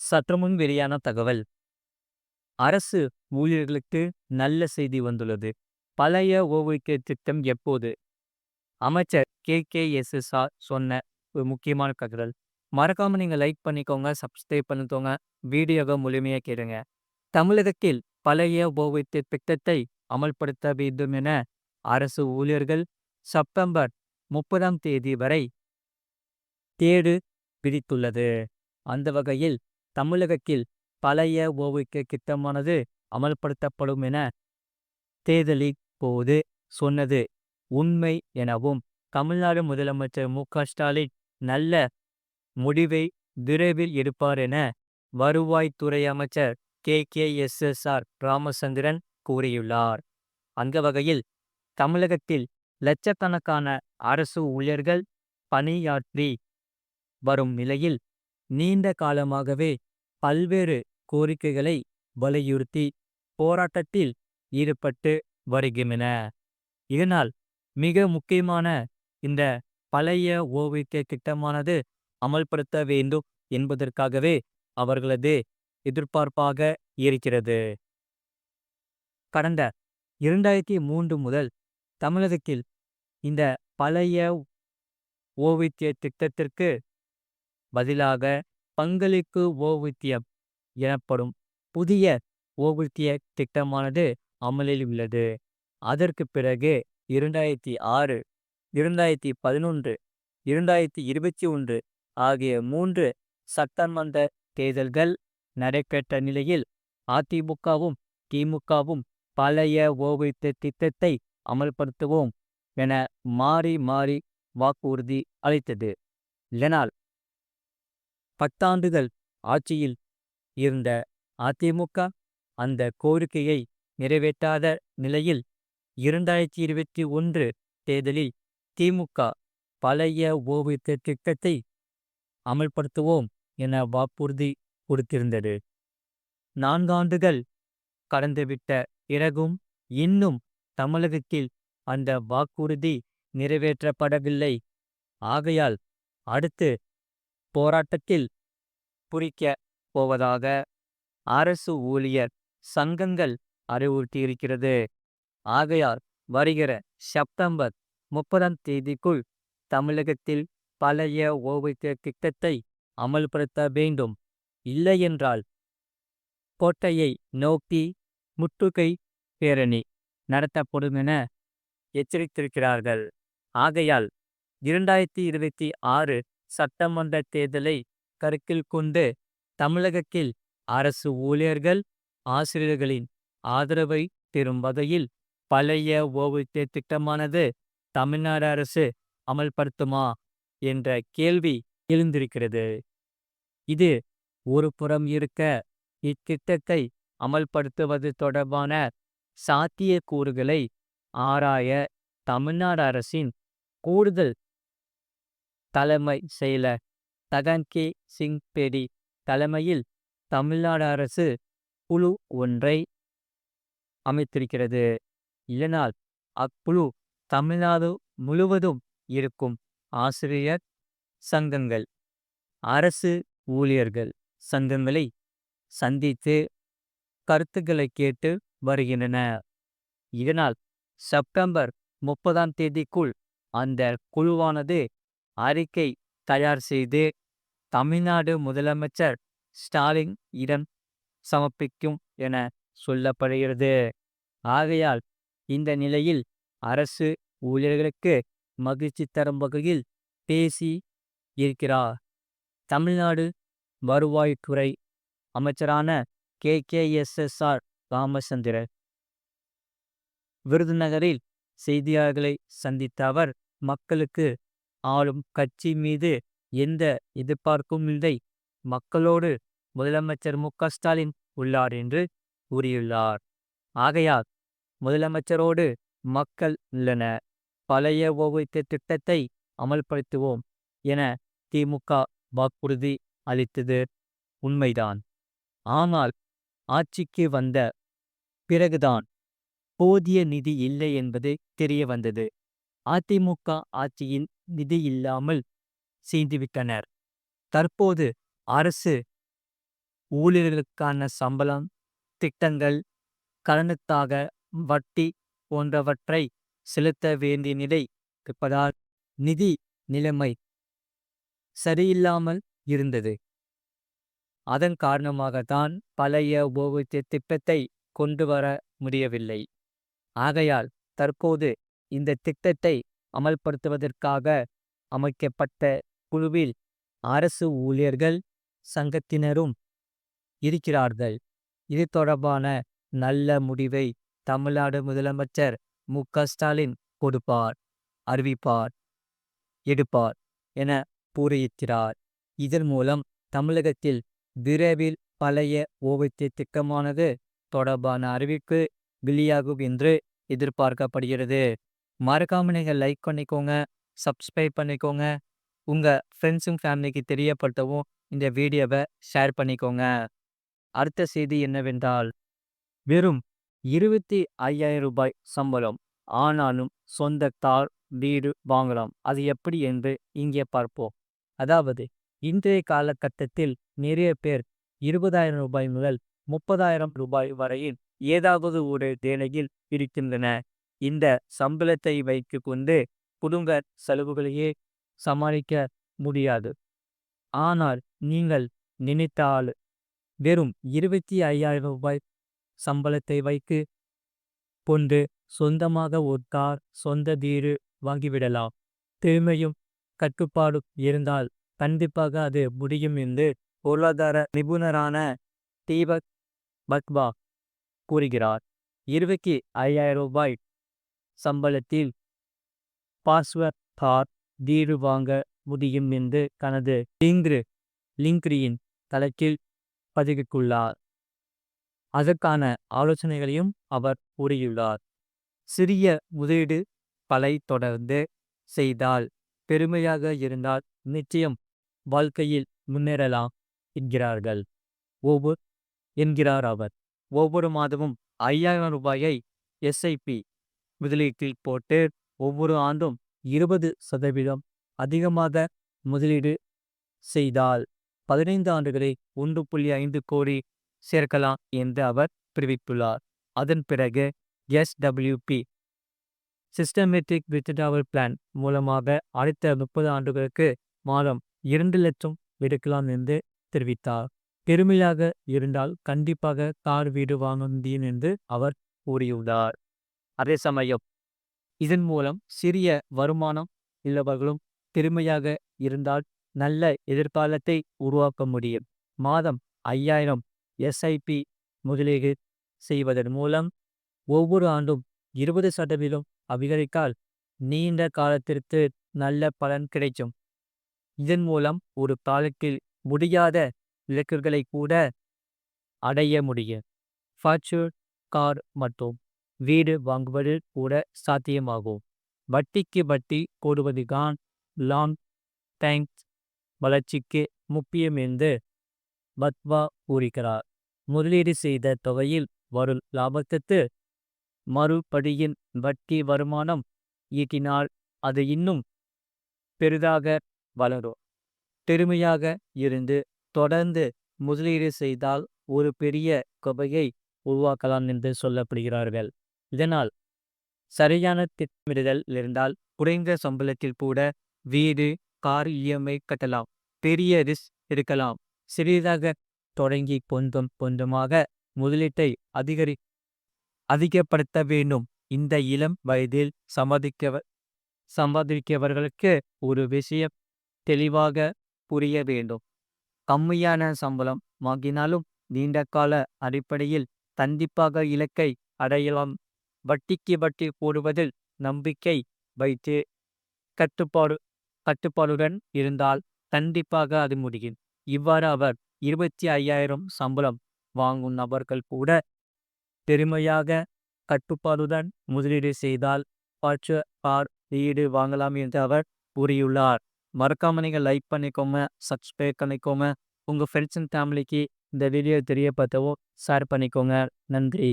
சற்றுமுன் வெளியான தகவல். அரசு ஊழியர்களுக்கு நல்ல செய்தி வந்துள்ளது. பழைய ஓய்வூதிய திட்டம் எப்போது? அமைச்சர் KKSSR சொன்ன ஒரு முக்கியமான தகவல். மறக்காம நீங்க லைக் பண்ணிக்கோங்க, சப்ஸ்கிரைப் பண்ணிக்கோங்க. வீடியோவை முழுமையா கேளுங்க. தமிழகத்தில் பழைய ஓய்வூதிய திட்டத்தை அமல்படுத்த வேண்டும் என அரசு ஊழியர்கள் செப்டம்பர் 30ஆம் தேதி வரை தேடு விதித்துள்ளது. அந்த வகையில் தமிழகத்தில் பழைய ஓய்வூதிய திட்டமானது அமல்படுத்தப்படும் என தேர்தலின் போது சொன்னது உண்மை எனவும், தமிழ்நாடு முதலமைச்சர் மு.க.ஸ்டாலின் நல்ல முடிவை விரைவில் எடுப்பார் என வருவாய்த்துறை அமைச்சர் KKSSR ராமச்சந்திரன் கூறியுள்ளார். அந்த வகையில் தமிழகத்தில் லட்சக்கணக்கான அரசு ஊழியர்கள் பணியாற்றி வரும் நிலையில் நீண்ட காலமாகவே பல்வேறு கோரிக்கைகளை வலியுறுத்தி போராட்டத்தில் ஈடுபட்டு வருகின்றன. இதனால் மிக முக்கியமான இந்த பழைய ஓய்வூதிய திட்டமானது அமல்படுத்த வேண்டும் என்பதற்காகவே அவர்களது எதிர்பார்ப்பாக இருக்கிறது. கடந்த 2003 முதல் தமிழகத்தில் இந்த பழைய ஓய்வூதிய திட்டத்திற்கு பதிலாக பங்களிப்பு ஓய்வூதியம் எனப்படும் புதிய ஓய்வூதிய திட்டமானது அமலில் உள்ளது. அதற்கு பிறகு 2006, 2011, 2021 ஆகிய 3 சட்டமன்ற தேர்தல்கள் நடைபெற்ற நிலையில் அதிமுகவும் திமுகவும் பழைய ஓய்வூதிய திட்டத்தை அமல்படுத்துவோம் என மாறி மாறி வாக்குறுதி அளித்தது. இதனால் 10 ஆண்டுகள் ஆட்சியில் இருந்த அதிமுக அந்த கோரிக்கையை நிறைவேற்றாத நிலையில் 2021 தேர்தலில் திமுக பழைய ஓய்வூதிய திட்டத்தை அமல்படுத்துவோம் என வாக்குறுதி கொடுத்திருந்தது. 4 ஆண்டுகள் கடந்துவிட்ட பிறகும் இன்னும் தமிழகத்தில் அந்த வாக்குறுதி நிறைவேற்றப்படவில்லை. ஆகையால் அடுத்து போராட்டத்தில் புரிக்க போவதாக அரசு ஊழியர் சங்கங்கள் அறிவுறுத்தியிருக்கிறது. ஆகையால் வருகிற செப்டம்பர் 30ஆம் தேதிக்குள் தமிழகத்தில் பழைய ஓய்வூதிய திட்டத்தை அமல்படுத்த வேண்டும். இல்லையென்றால் கோட்டையை நோக்கி முற்றுகை பேரணி நடத்தப்படும் என எச்சரித்திருக்கிறார்கள். ஆகையால் 2026 சட்டமன்ற தேர்தலை கருத்தில் கொண்டு தமிழகத்தில் அரசு ஊழியர்கள் ஆசிரியர்களின் ஆதரவை பெறும் வகையில் பழைய ஓய்வூதிய திட்டமானது தமிழ்நாடு அரசு அமல்படுத்துமா என்ற கேள்வி எழுந்திருக்கிறது. இது ஒரு புறம் இருக்க, இத்திட்டத்தை அமல்படுத்துவது தொடர்பான சாத்தியக்கூறுகளை ஆராய தமிழ்நாடு அரசின் கூடுதல் தலைமை செயலர் தகன் சிங் பேடி தலைமையில் தமிழ்நாடு அரசு குழு ஒன்றை அமைத்திருக்கிறது. இதனால் அக்குழு தமிழ்நாடு முழுவதும் இருக்கும் ஆசிரியர் சங்கங்கள், அரசு ஊழியர்கள் சங்கங்களை சந்தித்து கருத்துக்களை கேட்டு வருகின்றன. இதனால் செப்டம்பர் 30ஆம் தேதிக்குள் அந்த குழுவானது அறிக்கை தயார் செய்து தமிழ்நாடு முதலமைச்சர் ஸ்டாலின் இடம் சமர்ப்பிக்கும் என சொல்லப்படுகிறது. ஆகையால் இந்த நிலையில் அரசு ஊழியர்களுக்கு மகிழ்ச்சி தரும் வகையில் பேசி இருக்கிறார் தமிழ்நாடு வருவாய்த்துறை அமைச்சரான KKSSR ராமச்சந்திரன். விருதுநகரில் செய்தியாளர்களை சந்தித்த அவர், மக்களுக்கு ஆளும் கட்சி மீது எந்த எதிர்பார்ப்பும் இல்லை, மக்களோடு முதலமைச்சர் மு.க.ஸ்டாலின் உள்ளார் என்று கூறியுள்ளார். ஆகையால் முதலமைச்சரோடு மக்கள் உள்ளனர். பழைய ஓய்வூதிய திட்டத்தை அமல்படுத்துவோம் என திமுக வாக்குறுதி அளித்தது உண்மைதான். ஆனால் ஆட்சிக்கு வந்த பிறகுதான் போதிய நிதி இல்லை என்பது தெரிய வந்தது. அதிமுக ஆட்சியில் நிதி இல்லாமல் செய்துவிட்டனர். தற்போது அரசு ஊழியர்களுக்கான சம்பளம், திட்டங்கள், கடனுக்காக வட்டி போன்றவற்றை செலுத்த வேண்டிய நிலை இருப்பதால் நிதி நிலைமை சரியில்லாமல் இருந்தது. அதன் காரணமாகத்தான் பழைய ஓய்வூதிய திட்டத்தை கொண்டு வர முடியவில்லை. ஆகையால் தற்போது இந்த திட்டத்தை அமல்படுத்துவதற்காக அமைக்கப்பட்ட குழுவில் அரசு ஊழியர்கள் சங்கத்தினரும் இருக்கிறார்கள். இது தொடர்பான நல்ல முடிவை தமிழ்நாடு முதலமைச்சர் மு.க.ஸ்டாலின் கொடுப்பார், அறிவிப்பார், எடுப்பார் என கூறியிருக்கிறார். இதன் மூலம் தமிழகத்தில் விரைவில் பழைய ஓய்வூதிய திட்டமானது தொடர்பான அறிவிப்பு வெளியாகும் என்று எதிர்பார்க்கப்படுகிறது. மறக்காம நீங்கள் லைக் பண்ணிக்கோங்க, சப்ஸ்கிரைப் பண்ணிக்கோங்க. உங்கள் ஃப்ரெண்ட்ஸும் ஃபேமிலிக்கு தெரியப்படுத்தவும் இந்த வீடியோவை ஷேர் பண்ணிக்கோங்க. அடுத்த செய்தி என்னவென்றால், வெறும் 25,000 ரூபாய் சம்பளம் ஆனாலும் சொந்த கார், வீடு வாங்கலாம். அது எப்படி என்று இங்கே பார்ப்போம். அதாவது இன்றைய காலகட்டத்தில் நிறைய பேர் 20,000 ரூபாய் முதல் 30,000 ரூபாய் வரையில் ஏதாவது ஒரு வேலையில் இருக்கின்றன. இந்த சம்பளத்தை வைத்து கொண்டு குடும்ப செலவுகளையே சமாளிக்க முடியாது. ஆனால் நீங்கள் நினைத்தால் வெறும் 25,000 ரூபாய் சம்பளத்தை வைத்து கொண்டு சொந்தமாக ஒரு கார், சொந்த வீடு வாங்கிவிடலாம். திறமையும் கட்டுப்பாடும் இருந்தால் கண்டிப்பாக அது முடியும் என்று பொருளாதார நிபுணரான தீபக் பத்வா கூறுகிறார். 25,000 ரூபாய் சம்பளத்தில் பாஸ்வேர்ட் கார், வீடு வாங்க முடியும் என்று தனது லிங்க்டின் தளத்தில் பதிவிட்டுள்ளார். அதற்கான ஆலோசனைகளையும் அவர் கூறியுள்ளார். சிறிய முதலீடு பலை தொடர்ந்து செய்தால், பெருமையாக இருந்தால் நிச்சயம் வாழ்க்கையில் முன்னேறலாம் என்கிறார் அவர். ஒவ்வொரு மாதமும் 5,000 ரூபாயை எஸ்ஐபி முதலீட்டில் போட்டு ஒவ்வொரு ஆண்டும் 20% அதிகமாக முதலீடு செய்தால் 15 ஆண்டுகளில் 1.5 கோடி சேர்க்கலாம் என்று அவர் தெரிவித்துள்ளார். அதன் பிறகு SWP சிஸ்டமேட்டிக் வித்ட்ராவல் பிளான் மூலமாக அடுத்த 30 ஆண்டுகளுக்கு மாதம் 2 லட்சம் எடுக்கலாம் என்று தெரிவித்தார். பெருமையாக இருந்தால் கண்டிப்பாக கார், வீடு வாங்க முடியும் என்று அவர் கூறியுள்ளார். அதே சமயம் இதன் மூலம் சிறிய வருமானம் உள்ளவர்களும் பெருமையாக இருந்தால் நல்ல எதிர்காலத்தை உருவாக்க முடியும். மாதம் 5,000 எஸ்ஐபி முதலீடு செய்வதன் மூலம் ஒவ்வொரு ஆண்டும் 20% அதிகரித்தால் நீண்ட காலத்திற்கு நல்ல பலன் கிடைக்கும். இதன் மூலம் ஒரு காலத்தில் முடியாத இலக்குகளை கூட அடைய முடியும். ஃபார்ச்சூன் கார் மற்றும் வீடு வாங்குவது கூட சாத்தியமாகும். வட்டிக்கு வட்டி போடுவதுதான் லாங் டைம் வளர்ச்சிக்கு முக்கியம் என்று பத்வா கூறுகிறார். முதலீடு செய்த தொகையில் வரும் லாபத்துக்கு மறுபடியின் வட்டி வருமானம் ஈட்டினால் அது இன்னும் பெரிதாக வளரும். பெருமையாக இருந்து தொடர்ந்து முதலீடு செய்தால் ஒரு பெரிய தொகையை உருவாக்கலாம் என்று சொல்லப்படுகிறார்கள். இதனால் சரியான திட்டமிடுதல் இருந்தால் குறைந்த சம்பளத்தில் கூட வீடு, கார் இஎம்ஐ கட்டலாம். பெரிய ரிஸ்க் இருக்கலாம். சிறிதாக தொடங்கி கொஞ்சம் கொஞ்சமாக முதலீட்டை அதிகப்படுத்த வேண்டும். இந்த இளம் வயதில் சம்பாதிக்கவர்களுக்கு ஒரு விஷயம் தெளிவாக புரிய வேண்டும். கம்மியான சம்பளம் வாங்கினாலும் நீண்ட கால அடிப்படையில் கண்டிப்பாக இலக்கை அடையலாம். வட்டிக்கு வட்டி போடுவதில் நம்பிக்கை வைத்து கட்டுப்பாடுடன் இருந்தால் கண்டிப்பாக அது முடியும். இவ்வாறு அவர் 25,000 சம்பளம் வாங்கும் நபர்கள் கூட பெருமையாக கட்டுப்பாடுடன் முதலீடு செய்தால் கார், வீடு வாங்கலாம் என்று அவர் கூறியுள்ளார். மறக்காம நீங்கள் லைக் பண்ணிக்கோங்க, சப்ஸ்கிரைப் பண்ணிக்கோங்க. உங்கள் ஃப்ரெண்ட்ஸ் அண்ட் ஃபேமிலிக்கு இந்த வீடியோ தெரியப்படுத்தவும் ஷேர் பண்ணிக்கோங்க. நன்றி.